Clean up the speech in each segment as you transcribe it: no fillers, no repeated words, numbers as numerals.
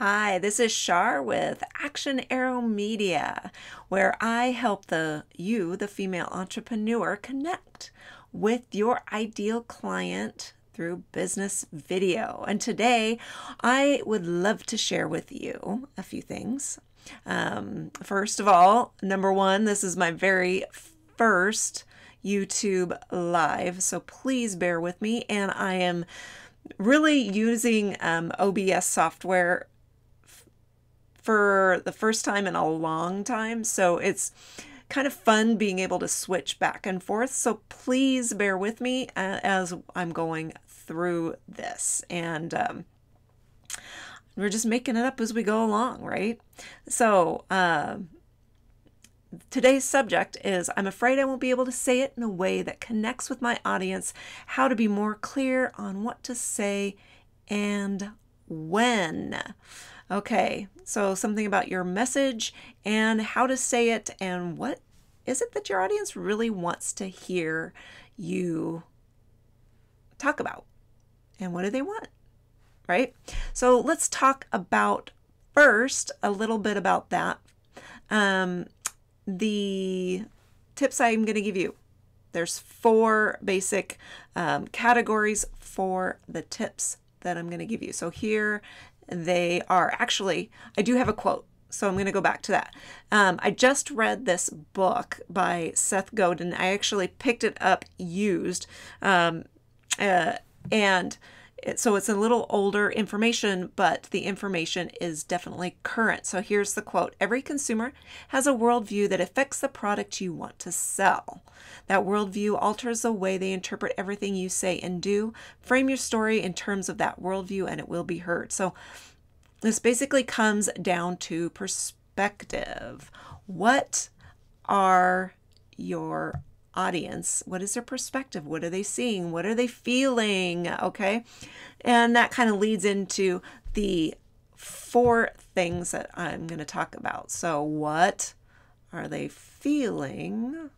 Hi, this is Shar with Action Arrow Media, where I help the female entrepreneur, connect with your ideal client through business video. And today, I would love to share with you a few things. First of all, number one, this is my very first YouTube live, so please bear with me. And I am really using OBS software for the first time in a long time, so it's kind of fun being able to switch back and forth. So please bear with me as I'm going through this, and we're just making it up as we go along, right? So today's subject is, I'm afraid I won't be able to say it in a way that connects with my audience, how to be more clear on what to say and when. Okay, so something about your message and how to say it, and what is it that your audience really wants to hear you talk about, and what do they want, right? So let's talk about first a little bit about that. The tips I'm going to give you. There's 4 basic categories for the tips that I'm going to give you. So here they are. Actually, I do have a quote, so I'm going to go back to that. I just read this book by Seth Godin. I actually picked it up used, and so it's a little older information, but the information is definitely current. So here's the quote. Every consumer has a worldview that affects the product you want to sell. That worldview alters the way they interpret everything you say and do. Frame your story in terms of that worldview and it will be heard. So this basically comes down to perspective. What are your audience? What is their perspective? What are they seeing? What are they feeling? Okay. And that kind of leads into the 4 things that I'm going to talk about. So what are they feeling?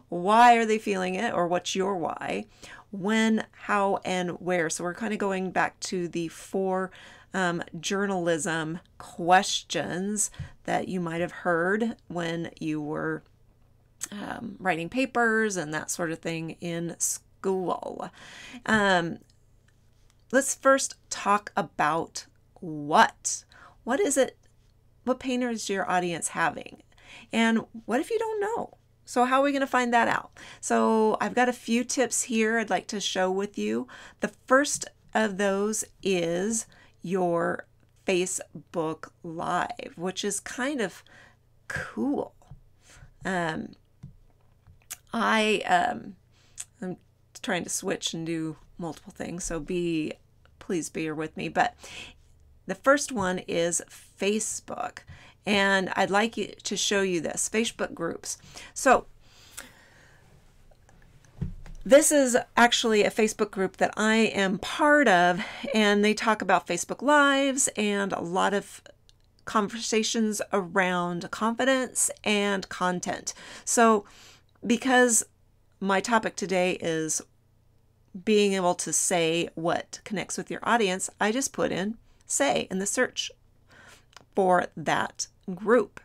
Why are they feeling it? Or what's your why? When, how, and where. So we're kind of going back to the 4 journalism questions that you might have heard when you were writing papers and that sort of thing in school. Let's first talk about what is it, what pain is your audience having? And what if you don't know? So how are we going to find that out? So I've got a few tips here I'd like to share with you. The first of those is your Facebook Live, which is kind of cool. I'm trying to switch and do multiple things, so please bear with me. But the first one is Facebook, and I'd like to show you this, Facebook groups. So this is actually a Facebook group that I am part of, and they talk about Facebook Lives and a lot of conversations around confidence and content. So because my topic today is being able to say what connects with your audience, I just put in say in the search for that group.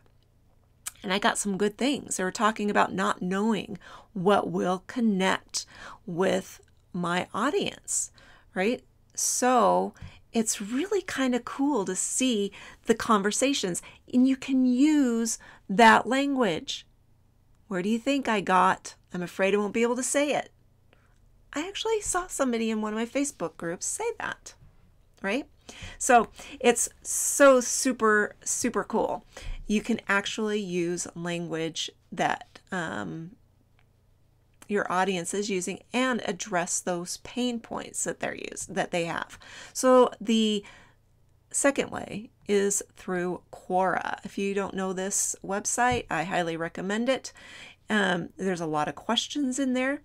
And I got some good things. They were talking about not knowing what will connect with my audience, right? So it's really kind of cool to see the conversations, and you can use that language. Where do you think I got, I'm afraid I won't be able to say it? I actually saw somebody in one of my Facebook groups say that, right? So it's so super, super cool. You can actually use language that your audience is using and address those pain points that they have. So the second way is through Quora. If you don't know this website, I highly recommend it. There's a lot of questions in there.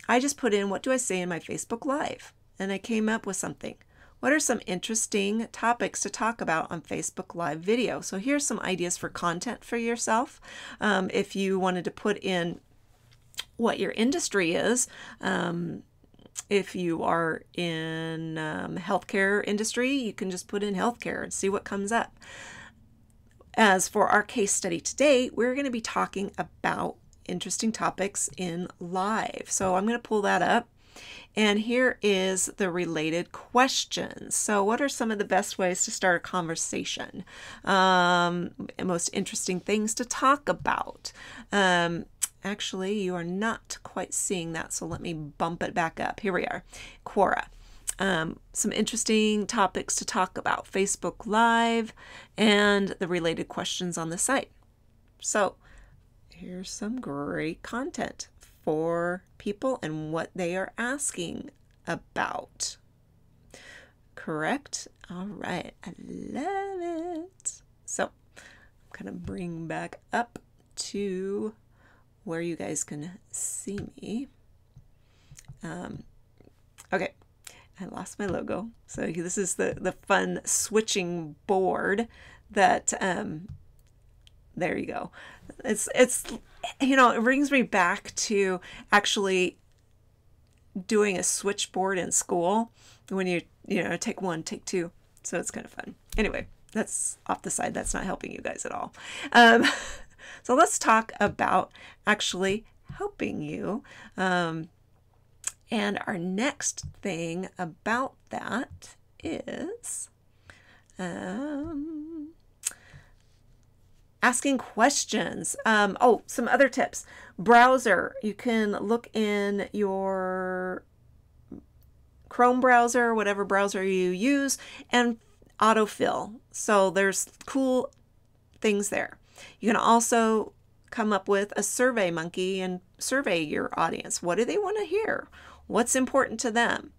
I just put in, what do I say in my Facebook Live? And I came up with something. What are some interesting topics to talk about on Facebook Live video? So here's some ideas for content for yourself. If you wanted to put in what your industry is, If you are in healthcare industry, you can just put in healthcare and see what comes up. As for our case study today, we're going to be talking about interesting topics in live. So I'm going to pull that up. And here is the related questions. So what are some of the best ways to start a conversation? Most interesting things to talk about. Actually, you are not quite seeing that, so let me bump it back up. Here we are. Quora. Some interesting topics to talk about. Facebook Live and the related questions on the site. So here's some great content for people and what they are asking about. Correct? All right. I love it. So I'm going to bring back up to where you guys can see me. Okay. I lost my logo. So this is the fun switching board that, there you go. It's it brings me back to actually doing a switchboard in school when you take one, take two. So it's kind of fun. Anyway, that's off the side. That's not helping you guys at all. So let's talk about actually helping you. And our next thing about that is asking questions. Some other tips. Browser. You can look in your Chrome browser, whatever browser you use, and autofill. So there's cool things there. You can also come up with a survey monkey and survey your audience. What do they want to hear? What's important to them?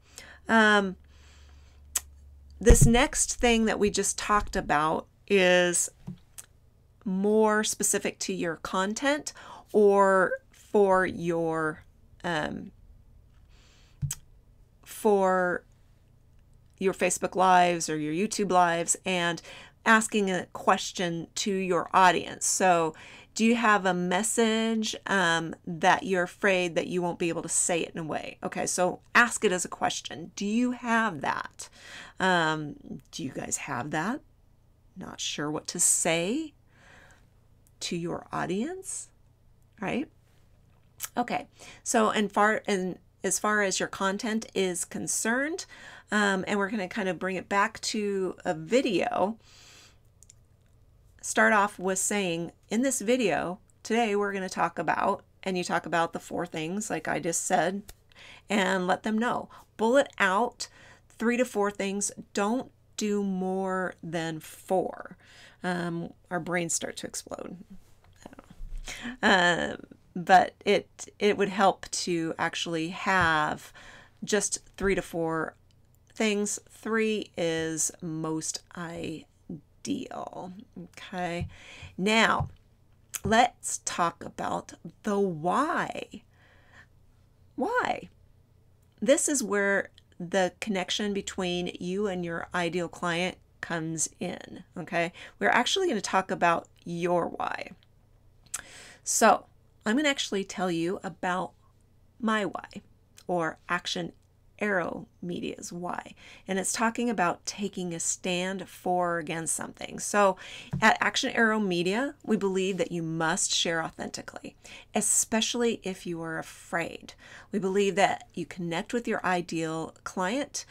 This next thing that we just talked about is more specific to your content or for your Facebook Lives or your YouTube Lives, and asking a question to your audience. So do you have a message that you're afraid that you won't be able to say it in a way? Okay, so ask it as a question. Do you have that? Do you guys have that? Not sure what to say to your audience, right? Okay, so as far as your content is concerned, and we're going to kind of bring it back to a video, start off with saying, in this video today we're going to talk about, and you talk about the 4 things like I just said, and let them know. Bullet out 3 to 4 things. Don't do more than 4. Our brains start to explode. I don't know. But it would help to actually have just 3 to 4 things. 3 is most ideal. Okay. Now, let's talk about the why. Why? This is where the connection between you and your ideal client comes in. Okay. We're actually going to talk about your why. So I'm going to actually tell you about my why, or Action Arrow Media's why. And it's talking about taking a stand for or against something. So at Action Arrow Media, we believe that you must share authentically, especially if you are afraid. We believe that you connect with your ideal client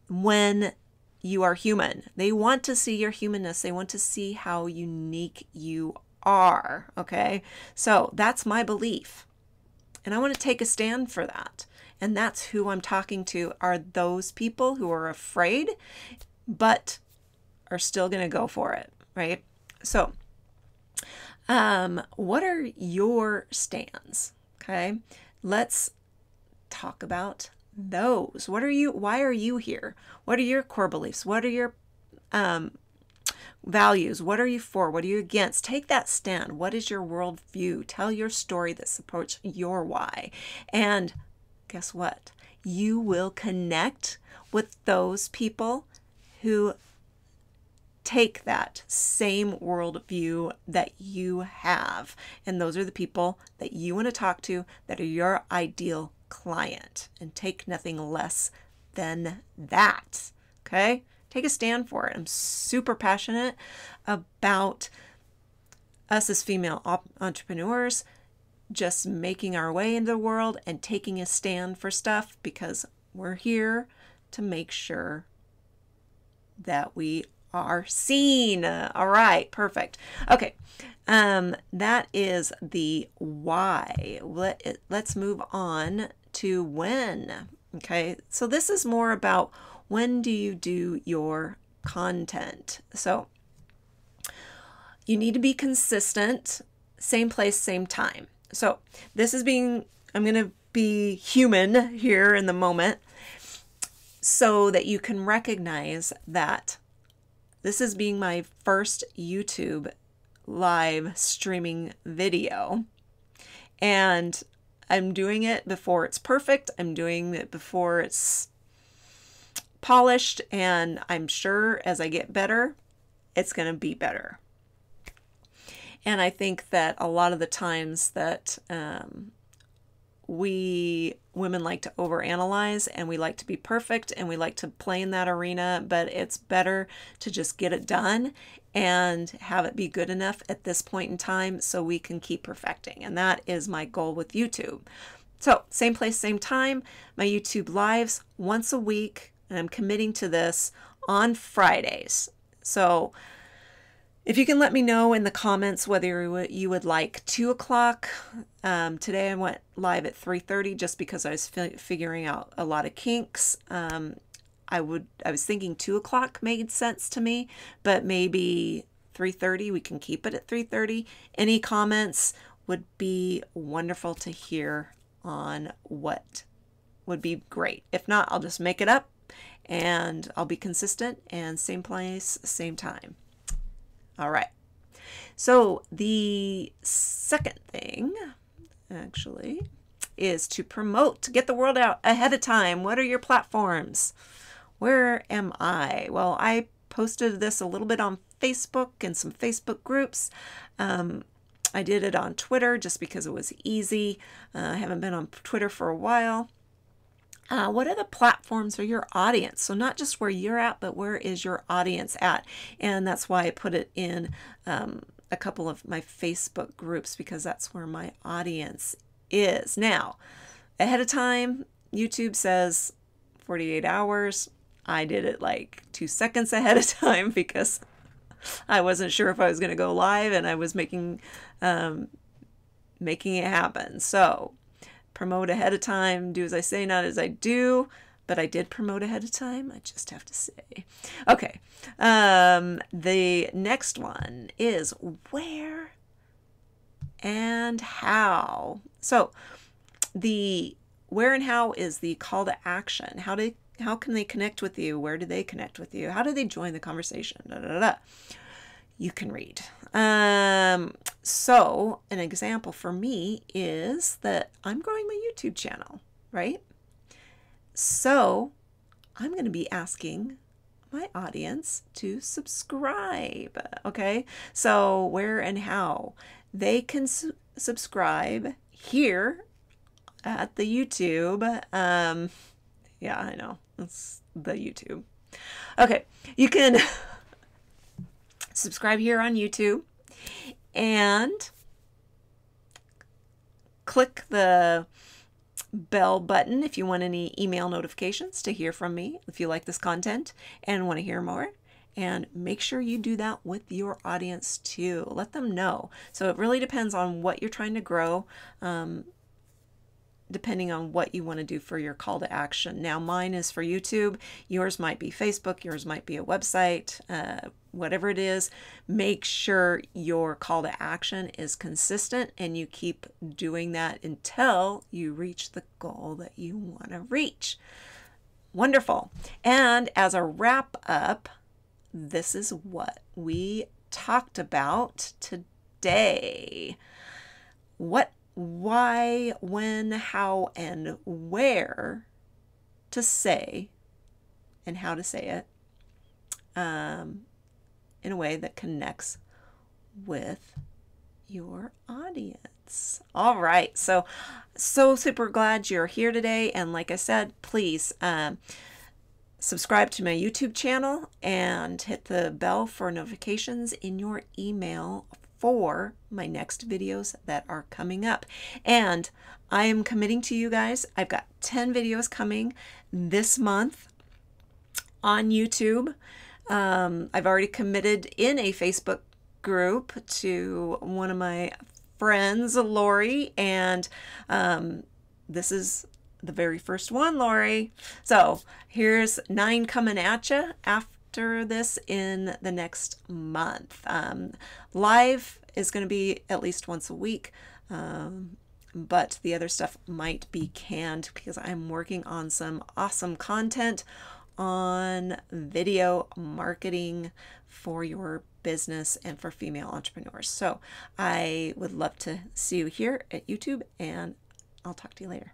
when you are human. They want to see your humanness. They want to see how unique you are. Okay. So that's my belief. And I want to take a stand for that. And that's who I'm talking to, are those people who are afraid, but are still going to go for it. Right. So, what are your stands? Okay. Let's talk about those. Why are you here? What are your core beliefs? What are your, values? What are you for? What are you against? Take that stand. What is your worldview? Tell your story that supports your why. And guess what? You will connect with those people who take that same worldview that you have. And those are the people that you want to talk to, that are your ideal client and take nothing less than that. Okay? Take a stand for it. I'm super passionate about us as female entrepreneurs just making our way into the world and taking a stand for stuff, because we're here to make sure that we are seen. All right, perfect. Okay, that is the why. Let's move on to when. Okay, so this is more about when do you do your content. So you need to be consistent, same place, same time. So this is I'm going to be human here in the moment so that you can recognize that this is being my first YouTube live streaming video. And I'm doing it before it's perfect. I'm doing it before it's polished. And I'm sure as I get better, it's going to be better. And I think that a lot of the times that we women like to overanalyze and we like to be perfect and we like to play in that arena, but it's better to just get it done and have it be good enough at this point in time so we can keep perfecting. And that is my goal with YouTube. So same place, same time, my YouTube lives once a week, and I'm committing to this on Fridays. So if you can let me know in the comments whether you would like 2 o'clock. Today I went live at 3:30 just because I was figuring out a lot of kinks. I was thinking 2 o'clock made sense to me, but maybe 3:30, we can keep it at 3:30. Any comments would be wonderful to hear on what would be great. If not, I'll just make it up and I'll be consistent and same place, same time. All right. So the second thing actually is to promote, to get the word out ahead of time. What are your platforms? Where am I? Well, I posted this a little bit on Facebook and some Facebook groups. I did it on Twitter just because it was easy. I haven't been on Twitter for a while. What are the platforms for your audience? So not just where you're at, but where is your audience at? And that's why I put it in a couple of my Facebook groups, because that's where my audience is. Now, ahead of time, YouTube says 48 hours. I did it like 2 seconds ahead of time because I wasn't sure if I was going to go live, and I was making it happen. So promote ahead of time, do as I say, not as I do, but I did promote ahead of time, I just have to say. Okay, the next one is where and how. So the where and how is the call to action. How can they connect with you? Where do they connect with you? How do they join the conversation? Da, da, da, da. You can read. So an example for me is that I'm growing my YouTube channel, right? So I'm going to be asking my audience to subscribe. Okay. So where and how they can subscribe here at the YouTube. Yeah, I know. It's the YouTube. Okay. You can subscribe here on YouTube and click the bell button if you want any email notifications to hear from me if you like this content and want to hear more. And make sure you do that with your audience too. Let them know. So it really depends on what you're trying to grow, depending on what you want to do for your call to action. Now, mine is for YouTube. Yours might be Facebook. Yours might be a website. Whatever it is, make sure your call to action is consistent and you keep doing that until you reach the goal that you want to reach. Wonderful. And as a wrap up, this is what we talked about today. What, why, when, how, and where to say and how to say it in a way that connects with your audience. months. All right. So super glad you're here today. And like I said, please subscribe to my YouTube channel and hit the bell for notifications in your email for my next videos that are coming up. And I am committing to you guys, I've got 10 videos coming this month on YouTube. I've already committed in a Facebook group to one of my friends, Lori, and this is the very first one, Lori. So here's 9 coming at you after this in the next month. Live is going to be at least once a week, but the other stuff might be canned because I'm working on some awesome content on video marketing for your business and for female entrepreneurs. So I would love to see you here at YouTube, and I'll talk to you later.